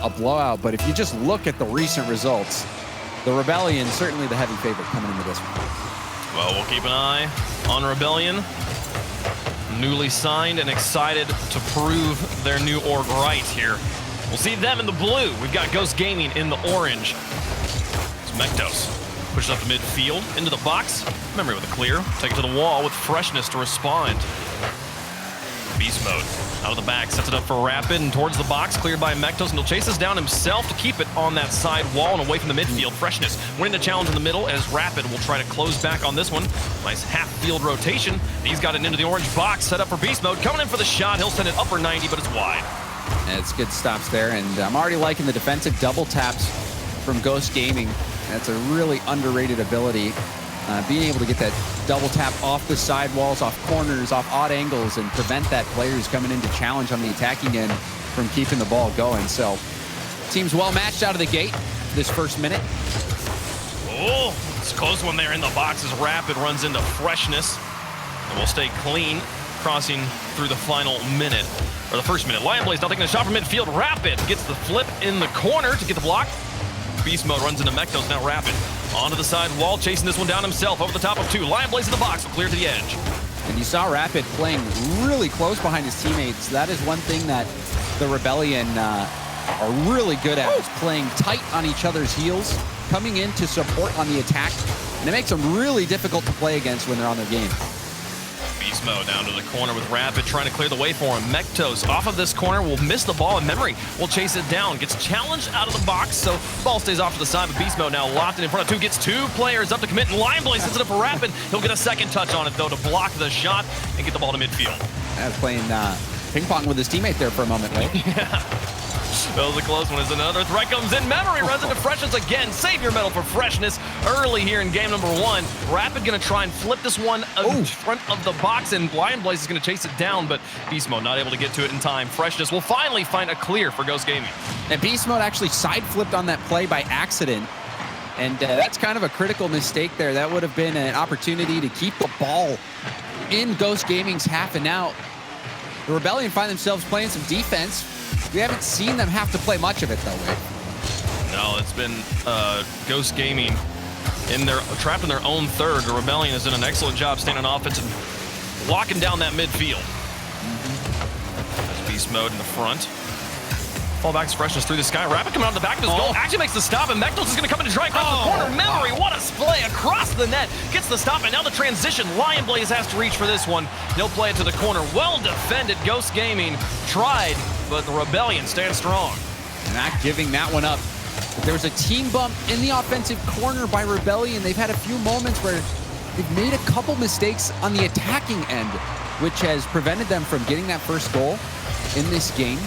a blowout, but if you just look at the recent results, the Rebellion certainly the heavy favorite coming into this one. Well, we'll keep an eye on Rebellion. Newly signed and excited to prove their new org right here. We'll see them in the blue. We've got Ghost Gaming in the orange. It's Mektos. Pushes up the midfield, into the box. Memory with a clear. Take it to the wall with freshness to respond. Beast mode. Out of the back, sets it up for Rapid and towards the box, cleared by Mektos, and he'll chase us down himself to keep it on that side wall and away from the midfield. Freshness winning the challenge in the middle as Rapid will try to close back on this one. Nice half-field rotation. He's got it into the orange box, set up for Beast mode. Coming in for the shot, he'll send it upper 90, but it's wide. Yeah, it's good stops there, and I'm already liking the defensive double taps from Ghost Gaming. That's a really underrated ability. Being able to get that double tap off the sidewalls, off corners, off odd angles, and prevent that player who's coming in to challenge on the attacking end from keeping the ball going. So, team's well matched out of the gate this first minute. Oh, it's a close one there in the box as Rapid runs into Freshness. And we'll stay clean, crossing through the final minute, or the first minute. Lion Blaze now taking a shot from midfield. Rapid gets the flip in the corner to get the block. Beast mode runs into Mektos, now Rapid. Onto the side wall, chasing this one down himself, over the top of two. Lion Blaze in the box, clear to the edge. And you saw Rapid playing really close behind his teammates. That is one thing that the Rebellion are really good at, is playing tight on each other's heels, coming in to support on the attack, and it makes them really difficult to play against when they're on their game. Beast mode down to the corner with Rapid trying to clear the way for him. Mektos off of this corner will miss the ball, and Memory will chase it down. Gets challenged out of the box, so ball stays off to the side, but Beast mode now locked in front of two. Gets two players up to commit, and Lion Blaze sets it up for Rapid. He'll get a second touch on it, though, to block the shot and get the ball to midfield. I was playing ping pong with his teammate there for a moment, right? Yeah. That was a close one as another threat comes in. Memory runs into Freshness again. Save your medal for Freshness early here in game number one. Rapid going to try and flip this one in front of the box, and Lion Blaze is going to chase it down, but Beast Mode not able to get to it in time. Freshness will finally find a clear for Ghost Gaming. And Beast Mode actually side flipped on that play by accident, and that's kind of a critical mistake there. That would have been an opportunity to keep the ball in Ghost Gaming's half, and now the Rebellion find themselves playing some defense. We haven't seen them have to play much of it, though, Wade. No, it's been Ghost Gaming trapped in their own third. The Rebellion has done an excellent job staying on offense and locking down that midfield. There's Beast Mode in the front. Fallback's Freshness through the sky. Rapid coming out of the back of his goal. Actually makes the stop, and Mektos is going to come in to try and cross the corner. Memory, what a play across the net. Gets the stop, and now the transition. Lion Blaze has to reach for this one. He'll play it to the corner. Well defended. Ghost Gaming tried, but the Rebellion stands strong. Not giving that one up. But there was a team bump in the offensive corner by Rebellion. They've had a few moments where they've made a couple mistakes on the attacking end, which has prevented them from getting that first goal in this game.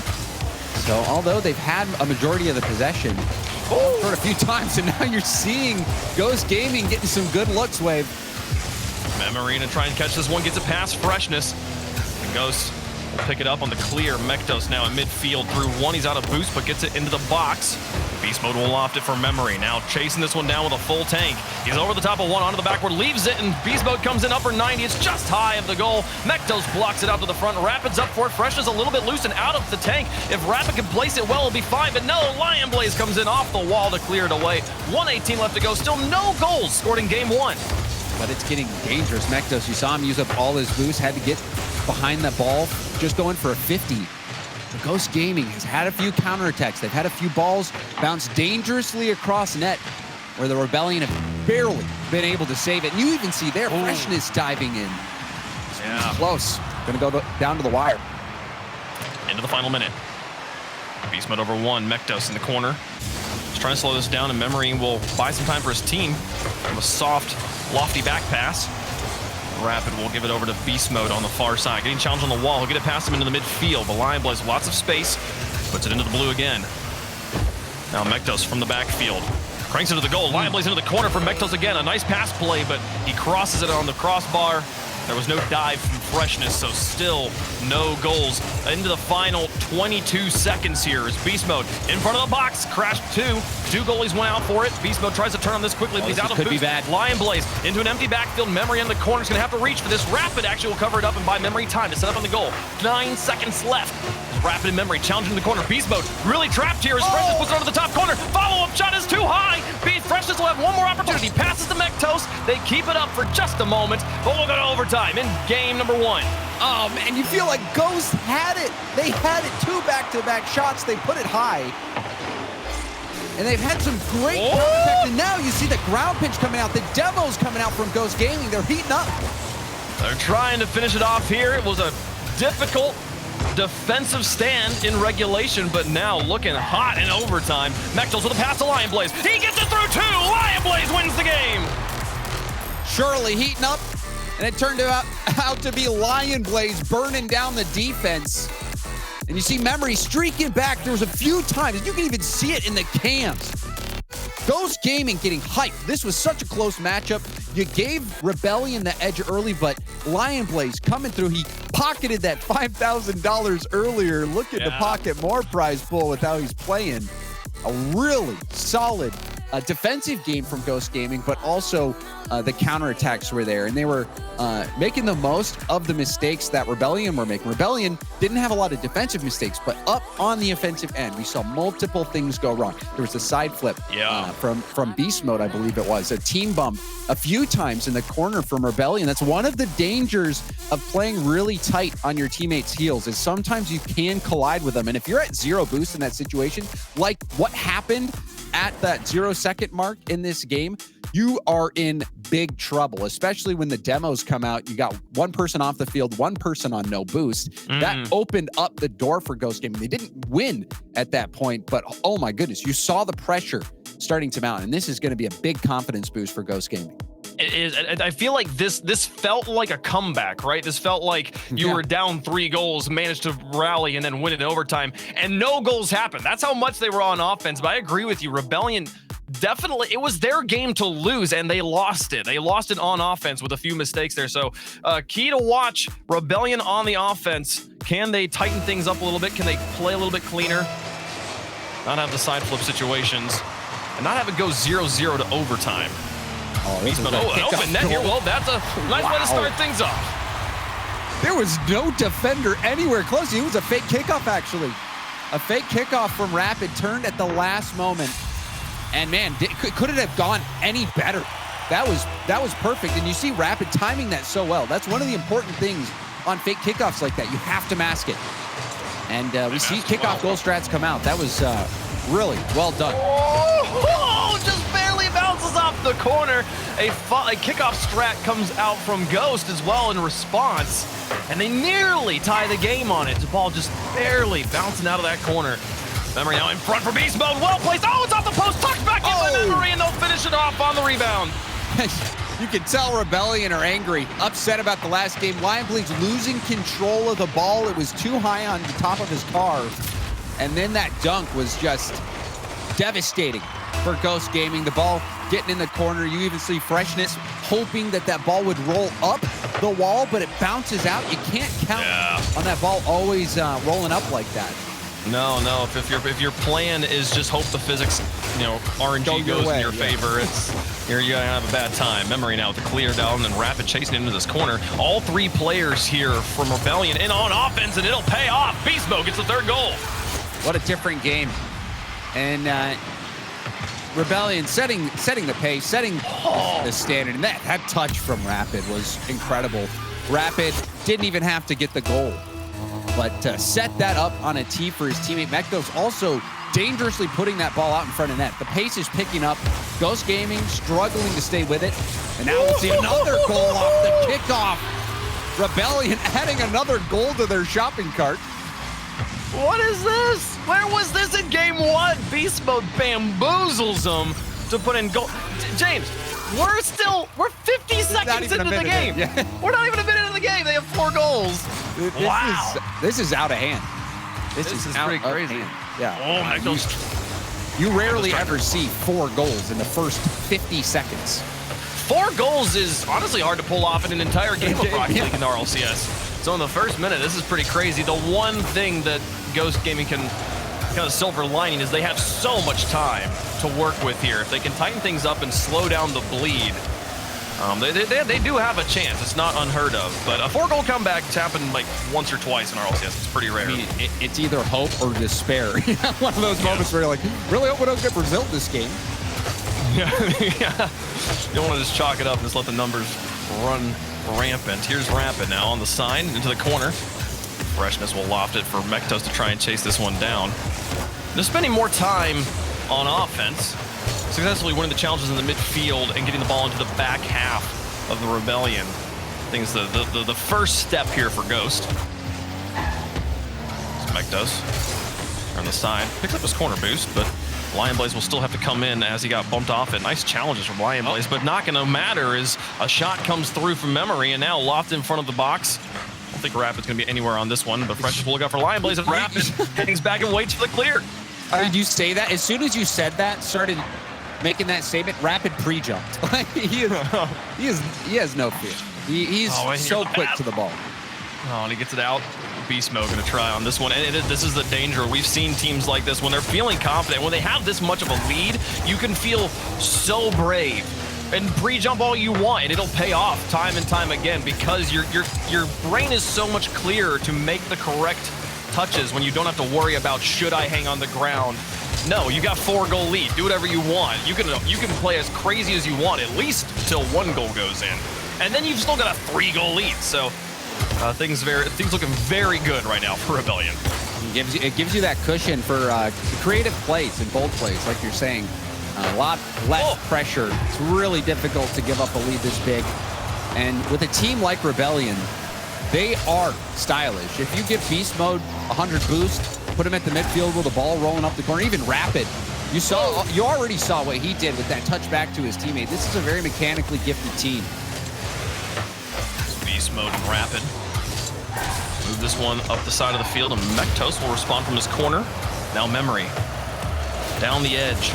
So although they've had a majority of the possession for a few times, and now you're seeing Ghost Gaming getting some good looks, Wave. Memory to try and catch this one, gets it past Freshness. And Ghost will pick it up on the clear. Mektos now in midfield through one. He's out of boost, but gets it into the box. Beast Mode will loft it for Memory. Now chasing this one down with a full tank. He's over the top of one, onto the backward, leaves it, and Beast Mode comes in upper 90. It's just high of the goal. Mektos blocks it out to the front. Rapid's up for it. Freshness a little bit loose and out of the tank. If Rapid can place it well, it'll be fine, but no, Lion Blaze comes in off the wall to clear it away. 1:18 left to go. Still no goals scored in game one. But it's getting dangerous. Mektos, you saw him use up all his boost, had to get behind the ball, just going for a 50. The Ghost Gaming has had a few counterattacks. They've had a few balls bounce dangerously across net where the Rebellion have barely been able to save it. And you even see their Freshness diving in. Yeah. Close. Gonna go down to the wire. Into the final minute. Beast Mode over one. Mektos in the corner. Just trying to slow this down, and Memory will buy some time for his team. From a soft, lofty back pass. Rapid will give it over to Beast Mode on the far side. Getting challenged on the wall. He'll get it past him into the midfield. The Lion Blaze, lots of space. Puts it into the blue again. Now Mektos from the backfield. Cranks into the goal. Lion Blaze into the corner for Mektos again. A nice pass play, but he crosses it on the crossbar. There was no dive from Freshness, so still no goals. Into the final 22 seconds here is Beast Mode in front of the box. Crashed two. Two goalies went out for it. Beast Mode tries to turn on this quickly, but he's out of boost. Could be bad. Lion Blaze into an empty backfield. Memory in the corner is going to have to reach for this. Rapid actually will cover it up and buy Memory time to set up on the goal. 9 seconds left. Rapid in memory, challenging the corner. Beast mode, really trapped here as Freshness puts it over the top corner. Follow-up shot is too high. Freshness will have one more opportunity. Passes to Mektos. They keep it up for just a moment, but we'll go to overtime in game number 1. Oh, man, you feel like Ghost had it. They had it 2 back-to-back shots. They put it high. And they've had some great contact. And now you see the ground pinch coming out. The demo's coming out from Ghost Gaming. They're heating up. They're trying to finish it off here. It was a difficult defensive stand in regulation, but now looking hot in overtime. Mektos with a pass to Lion Blaze. He gets it through 2. Lion Blaze wins the game. Surely heating up. And it turned out to be Lion Blaze burning down the defense. And you see Memory streaking back. There was a few times, you can even see it in the cams. Ghost Gaming getting hyped. This was such a close matchup. You gave Rebellion the edge early, but Lion Blaze coming through. He pocketed that $5,000 earlier, looking to pocket more prize pool with how he's playing. A really solid defensive game from Ghost Gaming, but also the counterattacks were there, and they were making the most of the mistakes that Rebellion were making. Rebellion didn't have a lot of defensive mistakes, but up on the offensive end, we saw multiple things go wrong. There was a side flip from Beast Mode, I believe it was, a team bump a few times in the corner from Rebellion. That's one of the dangers of playing really tight on your teammates' heels, is sometimes you can collide with them, and if you're at 0 boost in that situation, like what happened at that 0-second mark in this game, you are in big trouble, especially when the demos come out. You got one person off the field, one person on no boost. That opened up the door for Ghost Gaming. They didn't win at that point, but oh my goodness, you saw the pressure starting to mount, and this is going to be a big confidence boost for Ghost Gaming. It is. I feel like this felt like a comeback, right? This felt like you were down 3 goals, managed to rally and then win it in overtime, and no goals happened. That's how much they were on offense. But I agree with you. Rebellion, definitely, it was their game to lose, and they lost it. They lost it on offense with a few mistakes there. So key to watch, Rebellion on the offense. Can they tighten things up a little bit? Can they play a little bit cleaner? Not have the side flip situations, and not have it go 0-0 to overtime. An open net here. Well, that's a nice way to start things off. There was no defender anywhere close. It was a fake kickoff, actually. A fake kickoff from Rapid, turned at the last moment. And man, could it have gone any better? That was perfect. And you see Rapid timing that so well. That's one of the important things on fake kickoffs like that. You have to mask it. And we see kickoff goal strats come out. That was really well done. Oh, just barely bounces off the corner. A kickoff strat comes out from Ghost as well in response, and they nearly tie the game on it. The ball just barely bouncing out of that corner. Memory now in front for Beast Mode. Well placed. Oh, it's off the post. Tucked back in by Memory, and they'll finish it off on the rebound. You can tell Rebellion are angry, upset about the last game. Lion Blaze losing control of the ball. It was too high on the top of his car. And then that dunk was just devastating for Ghost Gaming. The ball getting in the corner. You even see Freshness hoping that ball would roll up the wall, but it bounces out. You can't count on that ball always rolling up like that. No. If your plan is just hope the physics, RNG goes in your favor, you're gonna have a bad time. Memory now with the clear down, and Rapid chasing into this corner. All 3 players here from Rebellion in on offense, and it'll pay off. Beast Mode gets the 3rd goal. What a different game. And Rebellion setting the pace, setting the standard. And that touch from Rapid was incredible. Rapid didn't even have to get the goal, but set that up on a tee for his teammate. Mektos also dangerously putting that ball out in front of net. The pace is picking up. Ghost Gaming struggling to stay with it. And now we'll see another goal off the kickoff. Rebellion adding another goal to their shopping cart. What is this? Where was this in game 1? Beast Mode bamboozles them to put in goal. James, we're 50 seconds into the game. We're not even a minute into the game. They have 4 goals. This is out of hand. This is pretty crazy. Yeah. Oh my gosh. You rarely ever see 4 goals in the first 50 seconds. 4 goals is honestly hard to pull off in an entire game of Rocket League in the RLCS. So in the first minute, this is pretty crazy. The one thing that Ghost Gaming can kind of silver lining is they have so much time to work with here. If they can tighten things up and slow down the bleed, They do have a chance. It's not unheard of. But a 4-goal comeback has happened like once or twice in RLCS. It's pretty rare. I mean, it's either hope or despair. One of those moments where you're like, really hope we don't get Brazil this game. Yeah. You don't want to just chalk it up and just let the numbers run rampant. Here's Rampant now on the sign into the corner. Freshness will loft it for Mektos to try and chase this one down. They're spending more time on offense, successfully winning the challenges in the midfield and getting the ball into the back half of the Rebellion. I think it's the first step here for Ghost. Mektos on the side picks up his corner boost, but Lion Blaze will still have to come in as he got bumped off it. Nice challenges from Lion Blaze, but not going to matter as a shot comes through from Memory and now loft in front of the box. I don't think Rapid's going to be anywhere on this one, but Fresh will look out for Lion Blaze, and Rapid hangs back and waits for the clear. Did you say that? As soon as you said that, started making that statement, Rapid pre-jumped. he has no fear. He's so quick to the ball. Oh, and he gets it out. Beast Mode going to try on this one. And this is the danger. We've seen teams like this when they're feeling confident. When they have this much of a lead, you can feel so brave and pre-jump all you want, and it'll pay off time and time again because your brain is so much clearer to make the correct touches when you don't have to worry about should I hang on the ground. No, you got 4-goal lead. Do whatever you want. You can play as crazy as you want, at least till 1 goal goes in, and then you've still got a 3-goal lead. So things looking very good right now for Rebellion. It gives you that cushion for creative plays and bold plays, like you're saying. A lot less pressure. It's really difficult to give up a lead this big, and with a team like Rebellion, they are stylish. If you give Beast Mode 100 boost, put him at the midfield with the ball rolling up the corner, even Rapid, you already saw what he did with that touch back to his teammate. This is a very mechanically gifted team. Beast Mode and Rapid move this one up the side of the field, and Mektos will respond from his corner. Now Memory down the edge.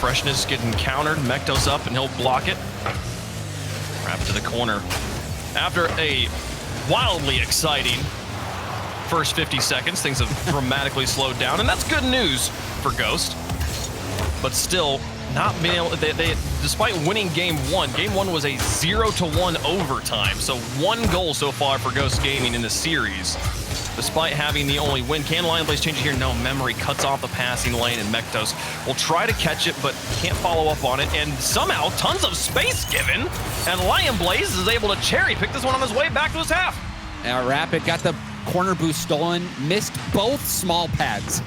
Freshness getting countered. Mektos up, and he'll block it. Rapid to the corner. After a wildly exciting first 50 seconds, things have dramatically slowed down, and that's good news for Ghost. But still, not being able. Despite winning game one was a 0-1 overtime. So 1 goal so far for Ghost Gaming in the series. Despite having the only win, can Lion Blaze change it here? No, Memory cuts off the passing lane, and Mektos will try to catch it, but can't follow up on it. And somehow, tons of space given, and Lion Blaze is able to cherry pick this one on his way back to his half. Now Rapid got the corner boost stolen, missed both small pads.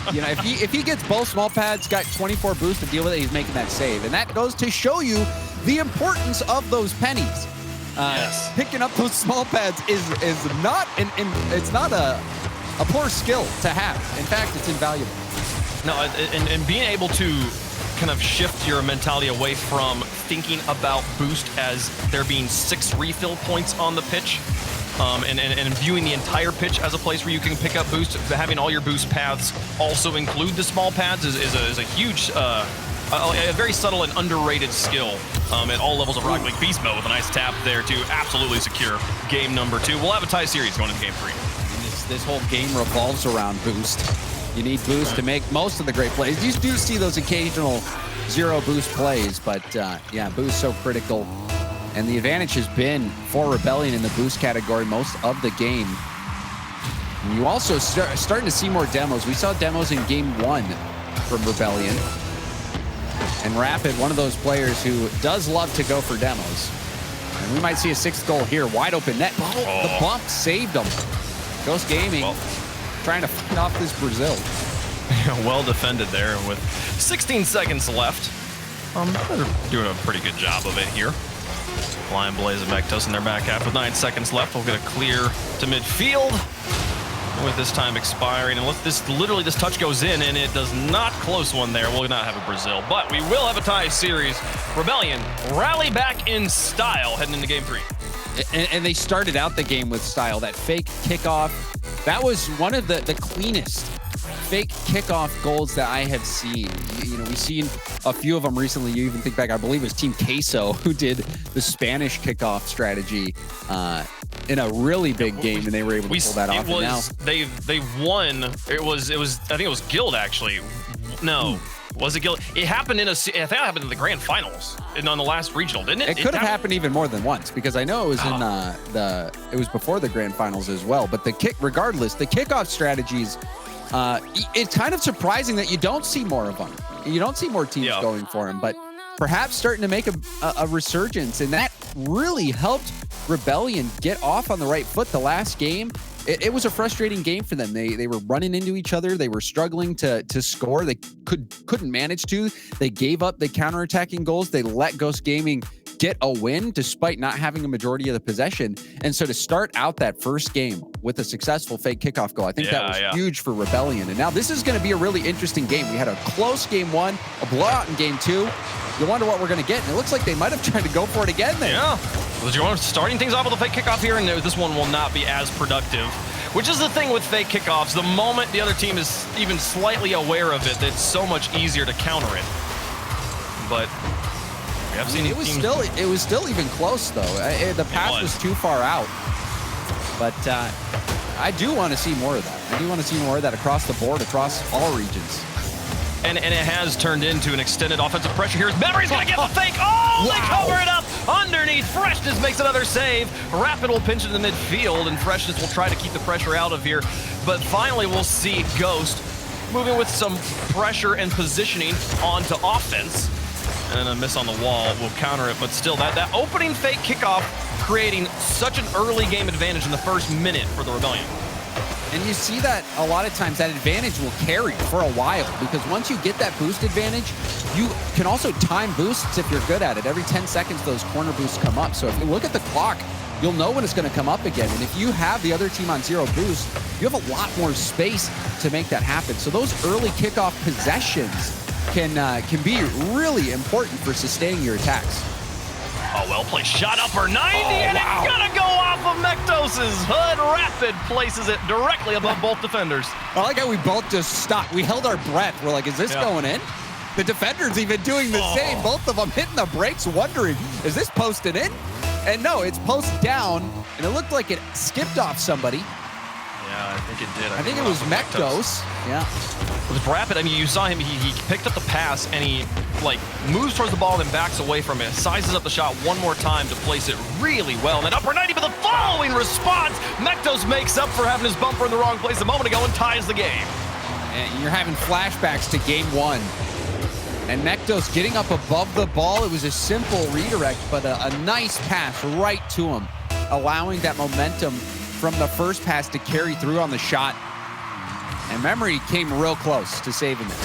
If he gets both small pads, got 24 boost to deal with it, he's making that save. And that goes to show you the importance of those pennies. Yes. Picking up those small pads is not it's not a poor skill to have. In fact, it's invaluable. No, and being able to kind of shift your mentality away from thinking about boost as there being 6 refill points on the pitch, and viewing the entire pitch as a place where you can pick up boost, having all your boost paths also include the small pads is a huge, a very subtle and underrated skill at all levels of Rocket League. Beast Mode with a nice tap there to absolutely secure game number 2. We'll have a tie series going into game 3. This whole game revolves around boost. You need boost to make most of the great plays. You do see those occasional 0 boost plays, but yeah, boost so critical. And the advantage has been for Rebellion in the boost category most of the game. And you also starting to see more demos. We saw demos in game 1 from Rebellion. And Rapid, one of those players who does love to go for demos. And we might see a 6th goal here. Wide open net. Oh, the bump saved him. Ghost Gaming trying to fight off this Brazil. Well defended there with 16 seconds left. They're doing a pretty good job of it here. Lion Blaze and Mektos in their back half with 9 seconds left. We'll get a clear to midfield with this time expiring. And this touch goes in, and it does not close one there. We'll not have a Brazil, but we will have a tie series. Rebellion rally back in style heading into game 3. And they started out the game with style. That fake kickoff, that was one of the cleanest fake kickoff goals that I have seen. We've seen a few of them recently. You even think back, I believe it was Team Queso who did the Spanish kickoff strategy. in a really big game, and they were able to pull that off. It was, now they won. It was I think it was Guild actually. No. Was it Guild? It happened I think it happened in the grand finals on the last regional, didn't it? It could have happened even more than once, because I know it was it was before the grand finals as well. But regardless, the kickoff strategies, it's kind of surprising that you don't see more of them. You don't see more teams going for them, but perhaps starting to make a resurgence, and that really helped Rebellion get off on the right foot the last game. It was a frustrating game for them. They were running into each other. They were struggling to score. They couldn't manage to. They gave up the counterattacking goals. They let Ghost Gaming get a win despite not having a majority of the possession. And so to start out that first game with a successful fake kickoff goal, I think that was huge for Rebellion. And now this is going to be a really interesting game. We had a close game 1, a blowout in game 2. You wonder what we're going to get, and it looks like they might have tried to go for it again there. Yeah. Well, starting things off with a fake kickoff here, and this one will not be as productive, which is the thing with fake kickoffs. The moment the other team is even slightly aware of it, it's so much easier to counter it. But we have seen it was still even close though. The pass was too far out. But I do want to see more of that. I do want to see more of that across the board, across all regions. And it has turned into an extended offensive pressure here. Memory's going to get the fake. Oh, they cover it up underneath. Freshness makes another save. Rapid will pinch it in the midfield, and Freshness will try to keep the pressure out of here. But finally, we'll see Ghost moving with some pressure and positioning onto offense. And a miss on the wall will counter it. But still, that opening fake kickoff creating such an early game advantage in the first minute for the Rebellion. And you see that a lot of times that advantage will carry for a while, because once you get that boost advantage, you can also time boosts if you're good at it. Every 10 seconds, those corner boosts come up. So if you look at the clock, you'll know when it's going to come up again. And if you have the other team on 0 boost, you have a lot more space to make that happen. So those early kickoff possessions can be really important for sustaining your attacks. Oh, well played. Shot up for 90, and it's gonna go off of Mektos' hood. Rapid places it directly above both defenders. I like how we both just stopped. We held our breath. We're like, is this going in? The defenders even doing the same. Both of them hitting the brakes, wondering, is this posted in? And no, it's posted down, and it looked like it skipped off somebody. Yeah, I think it did. I think it was Mektos. Yeah. It was rapid. I mean, you saw him. He picked up the pass, and he moves towards the ball, then backs away from it, sizes up the shot one more time to place it really well. And then upper 90, but the following response, Mektos makes up for having his bumper in the wrong place a moment ago and ties the game. And you're having flashbacks to game 1. And Mektos getting up above the ball. It was a simple redirect, but a nice pass right to him, allowing that momentum from the first pass to carry through on the shot. And Memory came real close to saving it.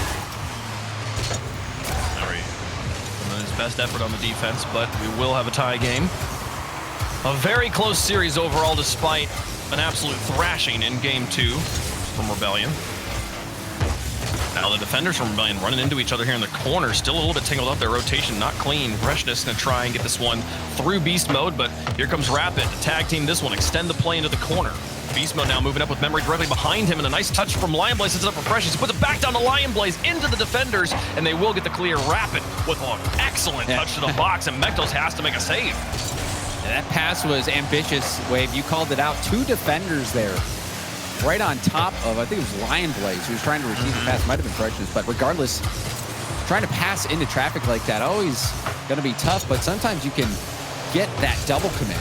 Memory doing his best effort on the defense, but we will have a tie game. A very close series overall, despite an absolute thrashing in game 2 from Rebellion. Now the defenders from Rebellion running into each other here in the corner, still a little bit tangled up. Their rotation not clean. Freshness gonna try and get this one through beast mode, but here comes Rapid to tag team this one, extend the play into the corner. Beast mode now moving up with Memory directly behind him, and a nice touch from Lion Blaze sets it up for Freshness. He puts it back down to Lion Blaze into the defenders, and they will get the clear. Rapid with an excellent touch to the box, and Mektos has to make a save. Yeah, that pass was ambitious, Wave. You called it out. 2 defenders there, right on top of, I think it was Lion Blaze, who was trying to receive the pass. Might have been Freshness, but regardless, trying to pass into traffic like that, always going to be tough, but sometimes you can get that double commit.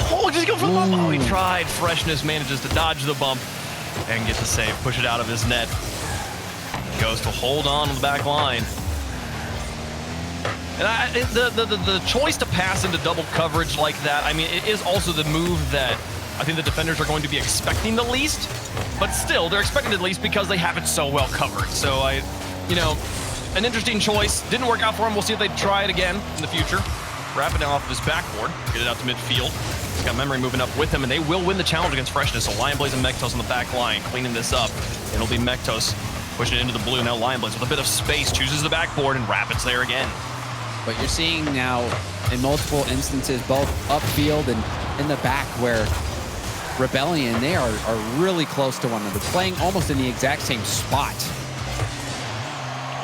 Oh, does he go for the bump? Oh, he tried. Freshness manages to dodge the bump and get the save, push it out of his net. Goes to hold on the back line. And the choice to pass into double coverage like that, I mean, it is also the move that I think the defenders are going to be expecting the least, but still, they're expecting it the least because they have it so well covered. So an interesting choice. Didn't work out for him. We'll see if they try it again in the future. Rapid now off of his backboard, get it out to midfield. He's got Memory moving up with him, and they will win the challenge against Freshness. So Lion Blaze and Mektos on the back line, cleaning this up. It'll be Mektos pushing it into the blue. Now Lion Blaze with a bit of space, chooses the backboard, and Rapid's there again. But you're seeing now in multiple instances, both upfield and in the back, where Rebellion, they are really close to one another, playing almost in the exact same spot.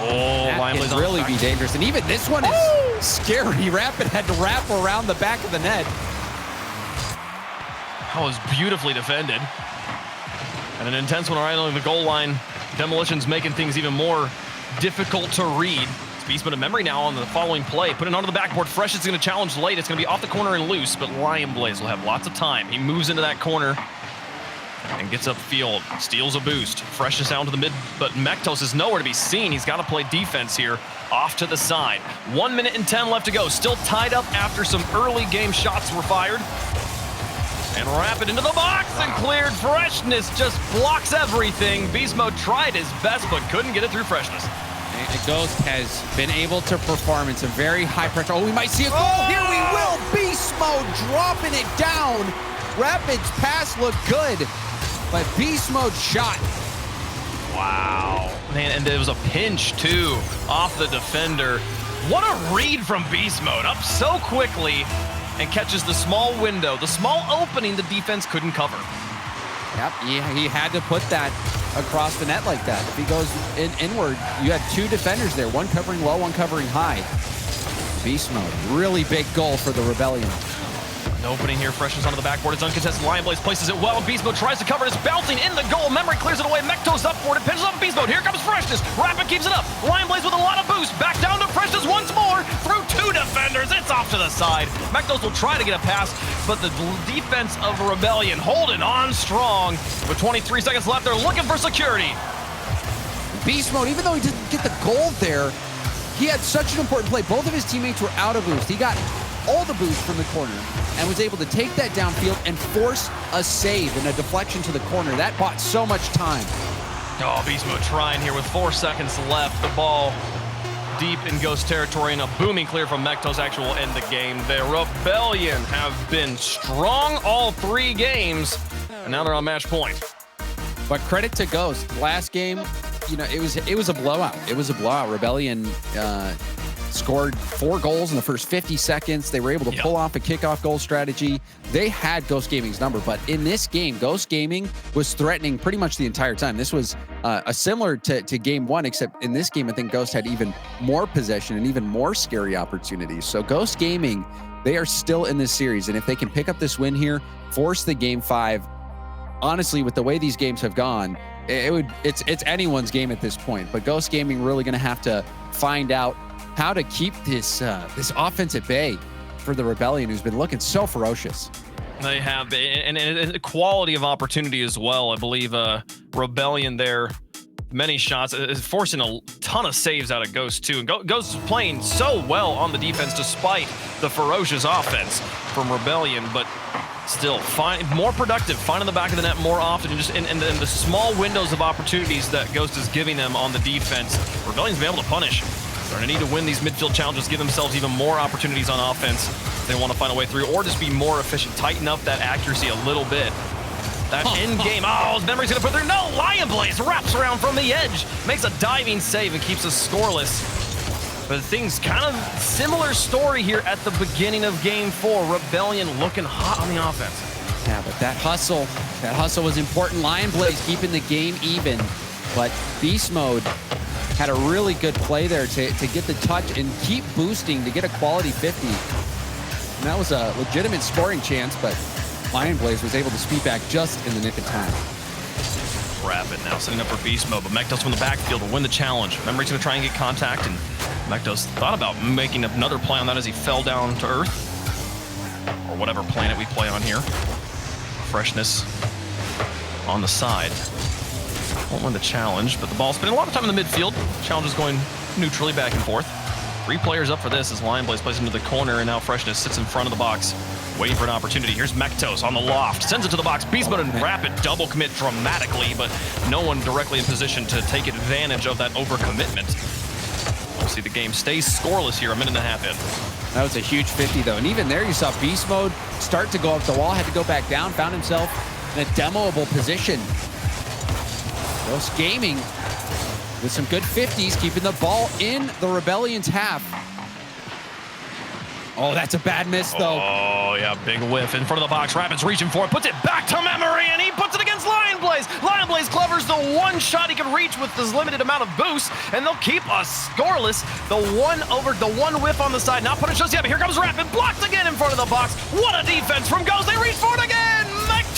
Oh, that can really be dangerous. And even this one is scary. Rapid had to wrap around the back of the net. That was beautifully defended. And an intense one right along the goal line. Demolition's making things even more difficult to read. Beastman of memory now on the following play. Put it onto the backboard. Fresh is going to challenge late. It's going to be off the corner and loose, but Lion Blaze will have lots of time. He moves into that corner and gets upfield. Steals a boost. Fresh is down to the mid, but Mektos is nowhere to be seen. He's got to play defense here. Off to the side. 1 minute and 10 left to go. Still tied up after some early game shots were fired. And Rapid into the box and cleared. Freshness just blocks everything. Beast Mode tried his best, but couldn't get it through Freshness. And Ghost has been able to perform in some very high pressure. Oh, we might see a goal. Here we will. Beast Mode dropping it down. Rapid's pass looked good, but Beast Mode shot. Wow. Man, and there was a pinch, too, off the defender. What a read from Beast Mode. Up so quickly and catches the small window, the small opening the defense couldn't cover. Yep, he had to put that across the net like that. If he goes inward, you had two defenders there, one covering low, one covering high. Beast Mode, really big goal for the Rebellion. An opening here, Freshness onto the backboard. It's uncontested. Lion Blaze places it well. Beast Mode tries to cover it. It's bouncing in the goal. Memory clears it away. Mektos up for it. It pinches up Beast Mode. Here comes Freshness. Rapid keeps it up. Lion Blaze with a lot of boost. Back down to Freshness once more. Through two defenders. It's off to the side. Mektos will try to get a pass, but the defense of Rebellion holding on strong. With 23 seconds left, they're looking for security. Beast Mode, even though he didn't get the goal there, he had such an important play. Both of his teammates were out of boost. He got all the boost from the corner and was able to take that downfield and force a save and a deflection to the corner. That bought so much time. Oh, Beast Mode trying here with 4 seconds left. The ball deep in Ghost territory, and a booming clear from Mektos actually will end the game. The Rebellion have been strong all 3 games, and now they're on match point. But credit to Ghost. Last game, you know, it was a blowout. It was a blowout. Rebellion scored 4 goals in the first 50 seconds. They were able to pull off a kickoff goal strategy. They had Ghost Gaming's number, but in this game, Ghost Gaming was threatening pretty much the entire time. This was a similar to game 1, except in this game, I think Ghost had even more possession and even more scary opportunities. So Ghost Gaming, they are still in this series, and if they can pick up this win here, force the game 5, honestly, with the way these games have gone, it's anyone's game at this point. But Ghost Gaming really going to have to find out how to keep this offense at bay for the Rebellion, who's been looking so ferocious. They have, and quality of opportunity as well. I believe Rebellion there, many shots, is forcing a ton of saves out of Ghost too. And Ghost is playing so well on the defense despite the ferocious offense from Rebellion, but still more productive, finding the back of the net more often, and the small windows of opportunities that Ghost is giving them on the defense. Rebellion's been able to punish. They're going to need to win these midfield challenges, give themselves even more opportunities on offense if they want to find a way through, or just be more efficient, tighten up that accuracy a little bit. That end game, Memory's going to put through. No, Lion Blaze wraps around from the edge, makes a diving save and keeps us scoreless. But things kind of similar story here at the beginning of game 4. Rebellion looking hot on the offense. Yeah, but that hustle was important. Lion Blaze keeping the game even, but Beast Mode had a really good play there to get the touch and keep boosting to get a quality 50. And that was a legitimate scoring chance, but Lion Blaze was able to speed back just in the nick of time. Rapid now setting up for Beast Mode, but Mektos from the backfield will win the challenge. Memory's going to try and get contact, and Mektos thought about making another play on that as he fell down to Earth, or whatever planet we play on here. Freshness on the side. Won't win the challenge, but the ball's spending a lot of time in the midfield. Challenge is going neutrally back and forth. 3 players up for this as Lion Blaze plays into the corner, and now Freshness sits in front of the box, waiting for an opportunity. Here's Mektos on the loft, sends it to the box. Beast Mode and Rapid double commit dramatically, but no one directly in position to take advantage of that overcommitment. We'll see the game stays scoreless here, a minute and a half in. That was a huge 50, though. And even there, you saw Beast Mode start to go up the wall, had to go back down, found himself in a demoable position. Ghost Gaming with some good 50s, keeping the ball in the Rebellion's half. Oh, that's a bad miss, though. Oh, yeah, big whiff in front of the box. Rapid's reaching for it, puts it back to Memory, and he puts it against Lion Blaze. Lion Blaze covers the one shot he can reach with this limited amount of boost, and they'll keep us scoreless. The one whiff on the side, not punished just yet, but here comes Rapid, blocked again in front of the box. What a defense from Ghost. They reach for it again.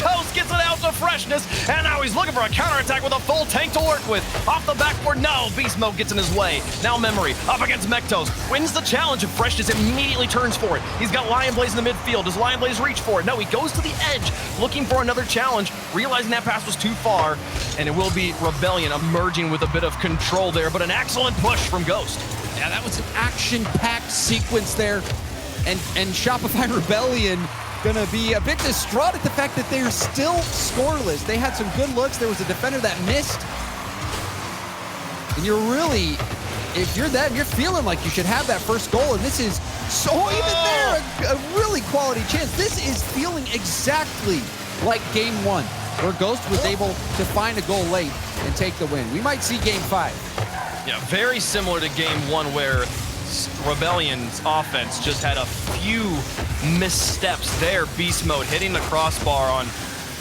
Toast gets it out to Freshness, and now he's looking for a counterattack with a full tank to work with. Off the backboard, no, Beast Mode gets in his way. Now Memory up against Mektos, wins the challenge, and Freshness immediately turns for it. He's got Lion Blaze in the midfield. Does Lion Blaze reach for it? No, he goes to the edge, looking for another challenge, realizing that pass was too far, and it will be Rebellion emerging with a bit of control there, but an excellent push from Ghost. Yeah, that was an action-packed sequence there, and Shopify Rebellion gonna be a bit distraught at the fact that they're still scoreless. They had some good looks. There was a defender that missed, and you're really, if you're them, you're feeling like you should have that first goal, and this is so even there, a really quality chance. This is feeling exactly like game one, where Ghost was able to find a goal late and take the win. We might see game 5. Yeah, very similar to game 1 where Rebellion's offense just had a few missteps there. Beast Mode hitting the crossbar on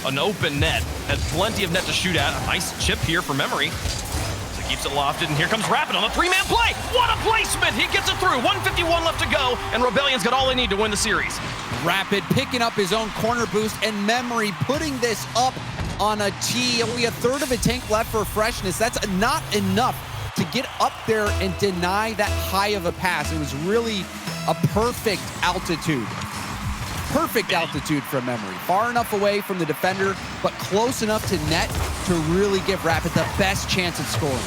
an open net, had plenty of net to shoot at. A nice chip here for Memory. So keeps it lofted, and here comes Rapid on the 3-man play. What a placement! He gets it through. 1:51 left to go, and Rebellion's got all they need to win the series. Rapid picking up his own corner boost, and Memory putting this up on a tee. Only a third of a tank left for Freshness. That's not enough to get up there and deny that high of a pass. It was really a perfect altitude. Perfect altitude from Memory. Far enough away from the defender, but close enough to net to really give Rapid the best chance at scoring.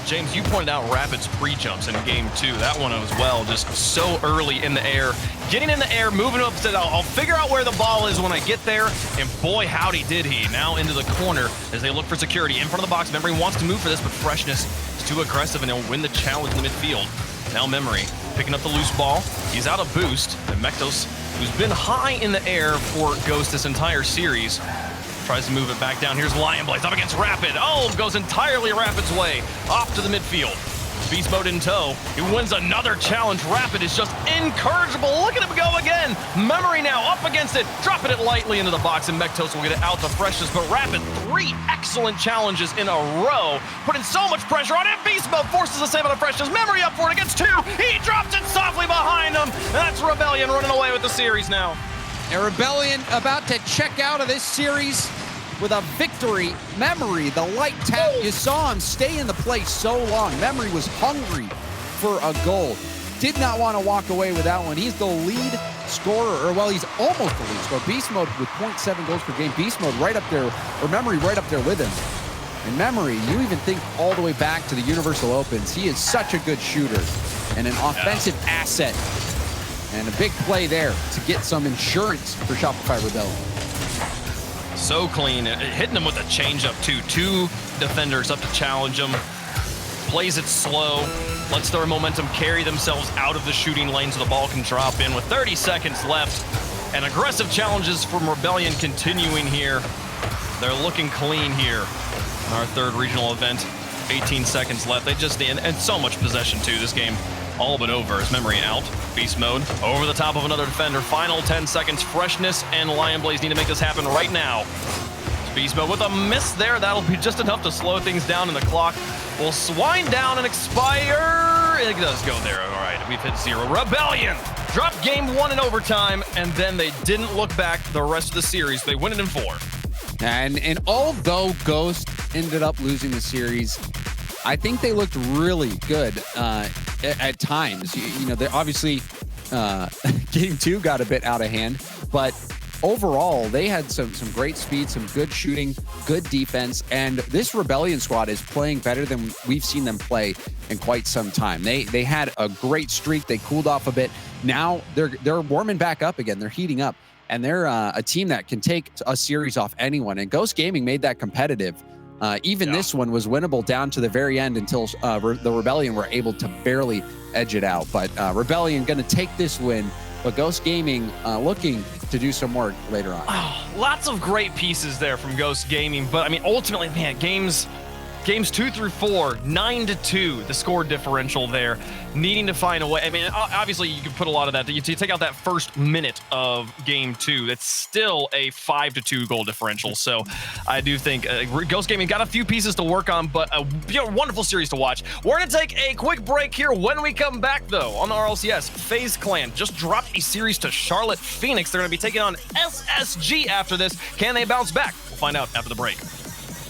James, you pointed out Rapid's pre-jumps in game 2. That one as well, just so early in the air. Getting in the air, moving up, said, I'll figure out where the ball is when I get there, and boy, howdy did he. Now into the corner as they look for security. In front of the box, Memory wants to move for this, but Freshness is too aggressive, and he'll win the challenge in the midfield. Now Memory picking up the loose ball. He's out of boost, and Mektos, who's been high in the air for Ghost this entire series, tries to move it back down. Here's Lion Blaze up against Rapid. Oh, goes entirely Rapid's way. Off to the midfield. Beast Mode in tow. He wins another challenge. Rapid is just incorrigible. Look at him go again. Memory now up against it. Dropping it lightly into the box, and Mektos will get it out to Freshness. But Rapid, 3 excellent challenges in a row. Putting so much pressure on him. Beast Mode forces the save out of Freshness. Memory up for it against 2. He drops it softly behind him. And that's Rebellion running away with the series now. And Rebellion about to check out of this series with a victory. Memory, the light tap, you saw him stay in the place so long. Memory was hungry for a goal. Did not want to walk away with that one. He's the lead scorer, or well, he's almost the lead scorer. Beast Mode with 0.7 goals per game. Beast Mode right up there, or Memory right up there with him. And Memory, you even think all the way back to the Universal Opens, he is such a good shooter and an offensive asset. And a big play there to get some insurance for Shopify Rebellion. So clean, hitting him with a changeup too. 2 defenders up to challenge him. Plays it slow, lets their momentum carry themselves out of the shooting lane so the ball can drop in with 30 seconds left. And aggressive challenges from Rebellion continuing here. They're looking clean here in our 3rd regional event. 18 seconds left. They just, and so much possession too. This game all but over as Memory out. Beast Mode over the top of another defender. Final 10 seconds. Freshness and Lion Blaze need to make this happen right now. Beast Mode with a miss there. That'll be just enough to slow things down, and the clock will wind down and expire. It does go there. All right, we've hit 0. Rebellion dropped game 1 in overtime, and then they didn't look back the rest of the series. They win it in 4. And although Ghost ended up losing the series, I think they looked really good at times. You know, they're obviously game 2 got a bit out of hand, but overall they had some great speed, some good shooting, good defense, and this Rebellion squad is playing better than we've seen them play in quite some time. They had a great streak. They cooled off a bit. Now they're warming back up again. They're heating up, and they're a team that can take a series off anyone. And Ghost Gaming made that competitive. Even this one was winnable down to the very end until the Rebellion were able to barely edge it out. But Rebellion going to take this win, but Ghost Gaming looking to do some work later on. Oh, lots of great pieces there from Ghost Gaming, but I mean, ultimately, man, games Games 2 through 4, 9-2, the score differential there. Needing to find a way. I mean, obviously, you can put a lot of that. You take out that first minute of Game 2, that's still a 5-2 goal differential. So I do think Ghost Gaming got a few pieces to work on, but a wonderful series to watch. We're going to take a quick break here. When we come back, though, on the RLCS, FaZe Clan just dropped a series to Charlotte Phoenix. They're going to be taking on SSG after this. Can they bounce back? We'll find out after the break.